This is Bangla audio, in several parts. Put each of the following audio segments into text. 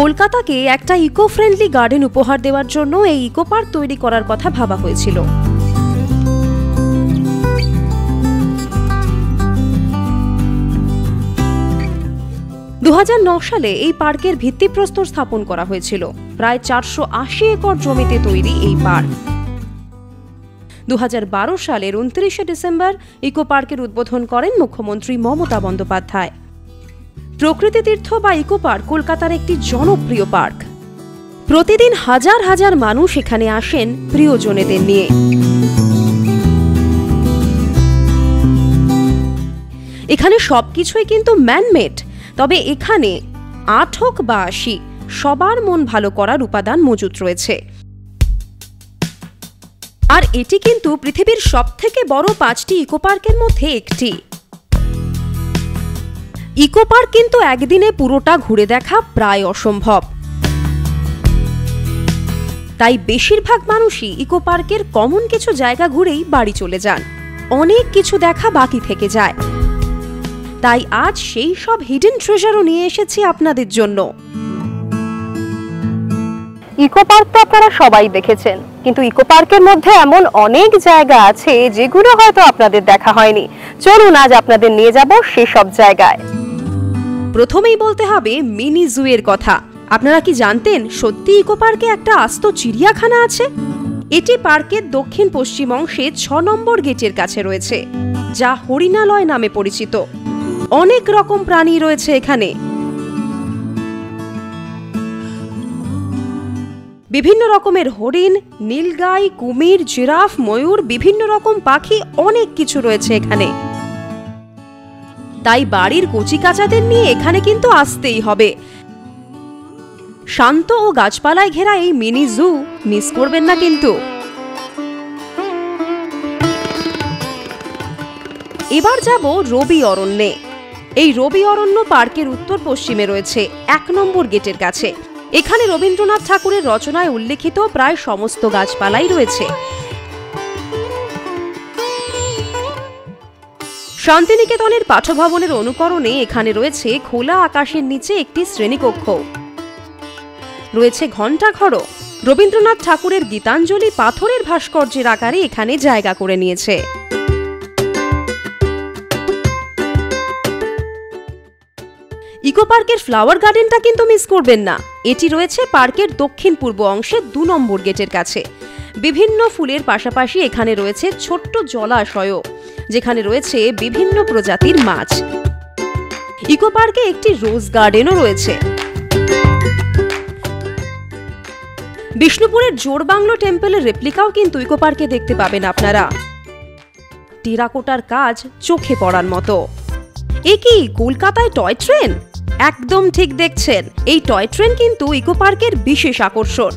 কলকাতাকে একটা ইকো ফ্রেন্ডলি গার্ডেন উপহার দেওয়ার জন্য এই ইকো পার্ক তৈরি করার কথা ভাবা হয়েছিল। দু সালে এই পার্কের ভিত্তিপ্রস্তর স্থাপন করা হয়েছিল। প্রায় 480 একর জমিতে তৈরি এই পার্ক। 2012 সালের 29 ডিসেম্বর ইকো পার্কের উদ্বোধন করেন মুখ্যমন্ত্রী মমতা বন্দ্যোপাধ্যায়। প্রকৃতি তীর্থ বা ইকো পার্ক কলকাতার একটি জনপ্রিয় পার্ক। প্রতিদিন হাজার হাজার মানুষ এখানে আসেন প্রিয়জনেদের নিয়ে। এখানে সবকিছুই কিন্তু ম্যানমেড, তবে এখানে 8 হোক বা 80 সবার মন ভালো করার উপাদান মজুত রয়েছে। আর এটি কিন্তু পৃথিবীর সবথেকে বড় 5টি ইকো পার্কের মধ্যে একটি। ইকো পার্ক কিন্তু একদিনে পুরোটা ঘুরে দেখা প্রায় অসম্ভব। তাই বেশিরভাগ মানুষই ইকো পার্কের কমন কিছু জায়গা ঘুরেই বাড়ি চলে যান, অনেক কিছু দেখা বাকি থেকে যায়। তাই আজ সেই সব হিডেন ট্রেজারও নিয়ে এসেছি আপনাদের জন্য। ইকো পার্ক তো আপনারা সবাই দেখেছেন, কিন্তু ইকো পার্কের মধ্যে এমন অনেক জায়গা আছে যেগুলো হয়তো আপনাদের দেখা হয়নি। চলুন আজ আপনাদের নিয়ে যাব সেসব জায়গায়। প্রথমেই বলতে হবে মিনি জু এর কথা। আপনারা কি জানতেন সত্যি ইকো পার্কে একটা আস্ত চিড়িয়াখানা আছে? এটি পার্কের দক্ষিণ পশ্চিম অংশে 6 নম্বর গেটের কাছে রয়েছে, যা হরিণালয় নামে পরিচিত। অনেক রকম প্রাণী রয়েছে এখানে। বিভিন্ন রকমের হরিণ, নীলগাই, কুমির, জিরাফ, ময়ূর, বিভিন্ন রকম পাখি, অনেক কিছু রয়েছে এখানে। তাই বাড়ির কচিকাচাদের নিয়ে এখানে কিন্তু আসতেই হবে। শান্ত ও গাছপালায় ঘেরা এই মিনি জু মিস করবেন না কিন্তু। এবার যাব রবি অরণ্যে। এই রবি অরণ্য পার্কের উত্তর পশ্চিমে রয়েছে 1 নম্বর গেটের কাছে। এখানে রবীন্দ্রনাথ ঠাকুরের রচনায় উল্লেখিত প্রায় সমস্ত গাছপালাই রয়েছে। শান্তিনিকেতনের পাঠভবনের অনুকরণে এখানে রয়েছে খোলা আকাশের নিচে একটি শ্রেণীকক্ষ, রয়েছে ঘণ্টাঘরও। রবীন্দ্রনাথ ঠাকুরের গীতাঞ্জলি পাথরের ভাস্কর্যের আকারে এখানে জায়গা করে নিয়েছে। ইকো পার্কের ফ্লাওয়ার গার্ডেনটা কিন্তু মিস করবেন না। এটি রয়েছে পার্কের দক্ষিণ পূর্ব অংশে 2 নম্বর গেটের কাছে। বিভিন্ন ফুলের পাশাপাশি এখানে রয়েছে ছোট্ট জলাশয়ও, যেখানে রয়েছে বিভিন্ন প্রজাতির মাছ। ইকো পার্কে একটি রোজ গার্ডেনও রয়েছে। বিষ্ণুপুরের জোড়বাংলো টেম্পলের রেপ্লিকাও কিন্তু ইকো পার্কে দেখতে পাবেন আপনারা। টেরাকোটার কাজ চোখে পড়ার মতো। এ কি কলকাতায় টয় ট্রেন? একদম ঠিক দেখছেন, এই টয় ট্রেন কিন্তু ইকো পার্কের বিশেষ আকর্ষণ।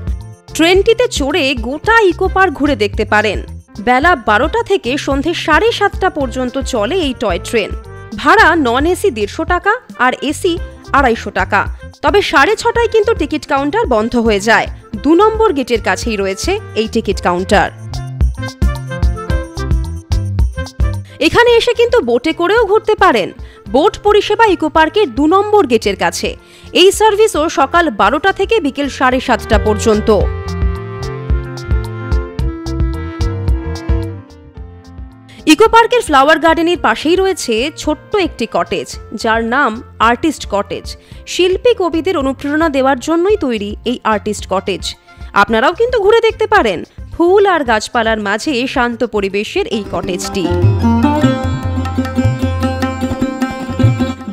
ট্রেনটিতে চড়ে গোটা ইকো পার্ক ঘুরে দেখতে পারেন। বেলা 12টা থেকে সন্ধে 7:30 পর্যন্ত চলে এই টয় ট্রেন। ভাড়া নন এসি 150 টাকা আর এসি 250 টাকা। তবে 6:30টায় কিন্তু টিকিট কাউন্টার বন্ধ হয়ে যায়। 2 নম্বর গেটের কাছেই রয়েছে এই টিকিট কাউন্টার। এখানে এসে কিন্তু বোটে করেও ঘুরতে পারেন। বোট পরিষেবা ইকো পার্কের 2 নম্বর গেটের কাছে। এই সার্ভিসও সকাল 12টা থেকে বিকেল 7:30 পর্যন্ত। ইকো পার্কের ফ্লাওয়ার গার্ডেনের পাশেই রয়েছে ছোট্ট একটি কটেজ, যার নাম আর্টিস্ট কটেজ। শিল্পী কবিদের অনুপ্রেরণা দেওয়ার জন্যই তৈরি এই আর্টিস্ট কটেজ। আপনারাও কিন্তু ঘুরে দেখতে পারেন ফুল আর গাছপালার মাঝে শান্ত পরিবেশের এই কটেজটি।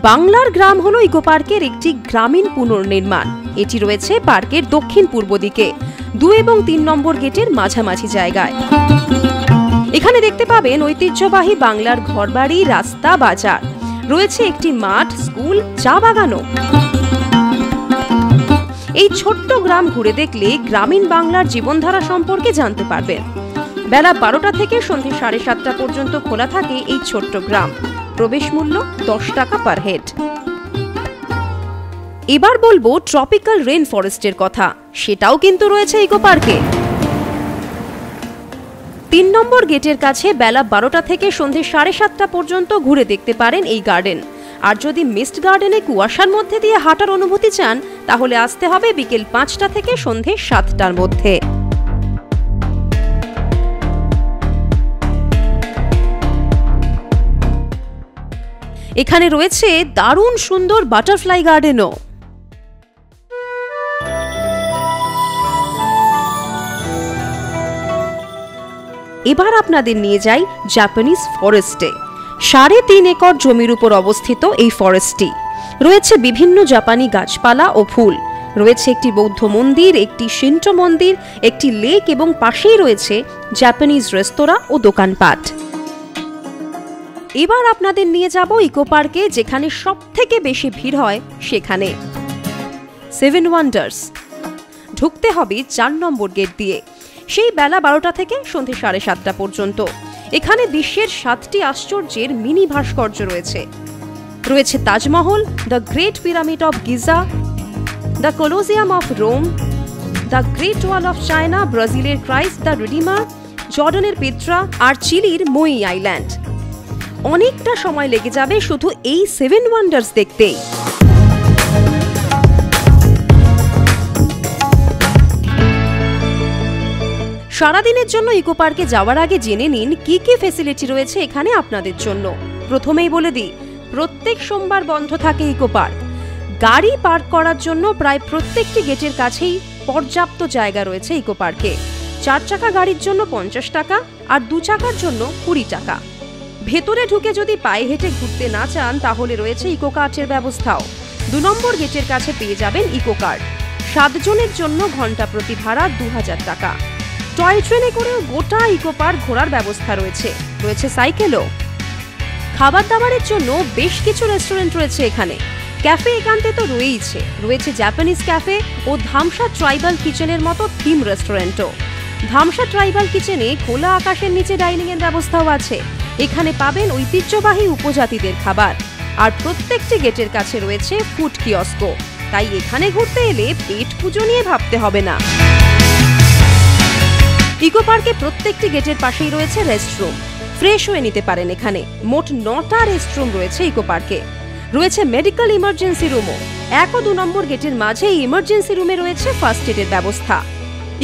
বাংলার গ্রাম হলো ইকো পার্কের একটি গ্রামীণ পুনর্নির্মাণ। এটি রয়েছে পার্কের দক্ষিণ পূর্ব দিকে 2 এবং 3 নম্বর গেটের মাঝামাঝি জায়গায়। এখানে দেখতে পাবেন ঐতিহ্যবাহী বাংলার ঘরবাড়ি, রাস্তা, বাজার। রয়েছে একটি মাঠ, স্কুল, চা বাগানও। এই ছোট্ট গ্রাম ঘুরে দেখলে গ্রামীণ বাংলার জীবনধারা সম্পর্কে জানতে পারবেন। বেলা 12টা থেকে সন্ধ্যে 7:30 পর্যন্ত খোলা থাকে এই ছোট্ট গ্রাম। প্রবেশ মূল্য 10 টাকা পার হেড। এবার বলবো ট্রপিক্যাল রেন ফরেস্টের কথা। সেটাও কিন্তু রয়েছে ইকো পার্কে। 3 নম্বর গেটের কাছে বেলা 12টা থেকে সন্ধ্যে 7:30 পর্যন্ত ঘুরে দেখতে পারেন এই গার্ডেন। আর যদি মিস্ট গার্ডেনে কুয়াশার মধ্যে দিয়ে হাঁটার অনুভূতি চান তাহলে আসতে হবে বিকেল 5টা থেকে সন্ধে 7টার মধ্যে। এখানে রয়েছে দারুণ সুন্দর বাটারফ্লাই গার্ডেনও। এবার আপনাদের নিয়ে যাই জাপানিজ ফরেস্টে। 3.5 একর জমির উপর অবস্থিত এই ফরেস্টটি। রয়েছে বিভিন্ন জাপানি গাছপালা ও ফুল, রয়েছে একটি বৌদ্ধ মন্দির, একটি শিন্টো মন্দির, একটি লেক এবং পাশেই রয়েছে জাপানিজ রেস্তোরাঁ ও দোকানপাট। এবার আপনাদের নিয়ে যাব ইকো পার্কে, যেখানে সবথেকে বেশি ভিড় হয় সেখানে। 7 ওয়ান্ডার্স ঢুকতে হবে 4 নম্বর গেট দিয়ে, সেই বেলা 12টা থেকে সন্ধে 7:30টা পর্যন্ত। এখানে বিশ্বের 7টি আশ্চর্যের মিনি ভাস্কর্য রয়েছে। রয়েছে Taj Mahal, the Great Pyramid of Giza, the Colosseum of Rome, the Great Wall of China, ব্রাজিলের ক্রাইস্ট দ্য রিডিমার, জর্ডানের পেট্রা আর চিলির মই আইল্যান্ড। অনেকটা সময় লেগে যাবে শুধু এই 7 ওয়ান্ডার্স দেখতেই। সারাদিনের জন্য ইকো পার্কে যাওয়ার আগে জেনে নিন কি কি ফেসিলিটি রয়েছে এখানে আপনাদের জন্য। প্রথমেই বলে দিই, প্রত্যেক সোমবার বন্ধ থাকে ইকো পার্ক। গাড়ি পার্ক করার জন্য প্রায় প্রত্যেকটি গেটের কাছেই পর্যাপ্ত জায়গা রয়েছে ইকো পার্কে। 4 চাকা গাড়ির জন্য 50 টাকা আর 2 চাকার জন্য 20 টাকা। ভেতরে ঢুকে যদি পায়ে হেঁটে ঘুরতে না চান তাহলে রয়েছে ইকো কার্টের ব্যবস্থাও। 2 নম্বর গেটের কাছে পেয়ে যাবেন ইকো কার্ট। 7 জনের জন্য ঘন্টা প্রতি ভাড়া 2000 টাকা। টয় ট্রেনে করেও গোটা ইকো পার্ক ঘোরার ব্যবস্থা রয়েছে। রয়েছে সাইকেলও। খাবার দাবারের জন্য বেশ কিছু রেস্টুরেন্ট রয়েছে এখানে। ক্যাফে একান্তে তো রয়েইছে, রয়েছে জাপানিজ ক্যাফে ও ধামসা ট্রাইবাল কিচেনের মতো থিম রেস্টুরেন্টও। ধামসা ট্রাইবাল কিচেনে খোলা আকাশের নিচে ডাইনিং এর ব্যবস্থাও আছে। এখানে পাবেন ঐতিহ্যবাহী উপজাতিদের খাবার। আর প্রত্যেকটি গেটের কাছে রয়েছে ফুড কিয়স্কো, তাই এখানে ঘুরতে এলে পেট পুজো নিয়ে ভাবতে হবে না। ইকো পার্কে প্রত্যেকটি গেটের পাশেই রয়েছে রেস্টরুম, ফ্রেশ হয়ে নিতে পারেন এখানে। মোট 9টা রেস্টরুম রয়েছে ইকো পার্কে। রয়েছে মেডিকেল ইমার্জেন্সি রুমও। 1 ও 2 নম্বর গেটের মাঝে ইমার্জেন্সি রুমে রয়েছে ফার্স্ট এডের ব্যবস্থা।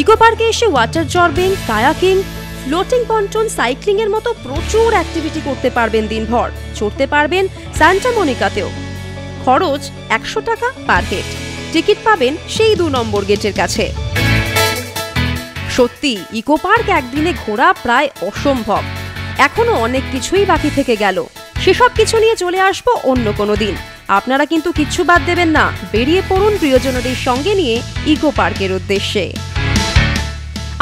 ইকো পার্কে এসে water zorbing, kayaking, floating pontoon, cycling এর মতো প্রচুর অ্যাক্টিভিটি করতে পারবেন দিনভর। চড়তে পারবেন সান্টা মনিকাতেও। খরচ 100 টাকা পার হেড। টিকিট পাবেন সেই 2 নম্বর গেটের কাছে। সত্যি ইকো পার্ক একদিনে ঘোরা প্রায় অসম্ভব। এখনো অনেক কিছুই বাকি থেকে গেল, সেসব কিছু নিয়ে চলে আসবো অন্য কোনো দিন। আপনারা কিন্তু কিচ্ছু বাদ দেবেন না। বেরিয়ে পড়ুন প্রিয়জনদের সঙ্গে নিয়ে ইকো পার্কের উদ্দেশ্যে।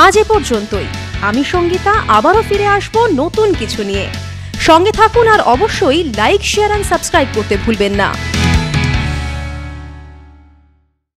আজ এ পর্যন্তই। আমি সঙ্গীতা আবারও ফিরে আসবো নতুন কিছু নিয়ে। সঙ্গে থাকুন আর অবশ্যই লাইক, শেয়ার আর সাবস্ক্রাইব করতে ভুলবেন না।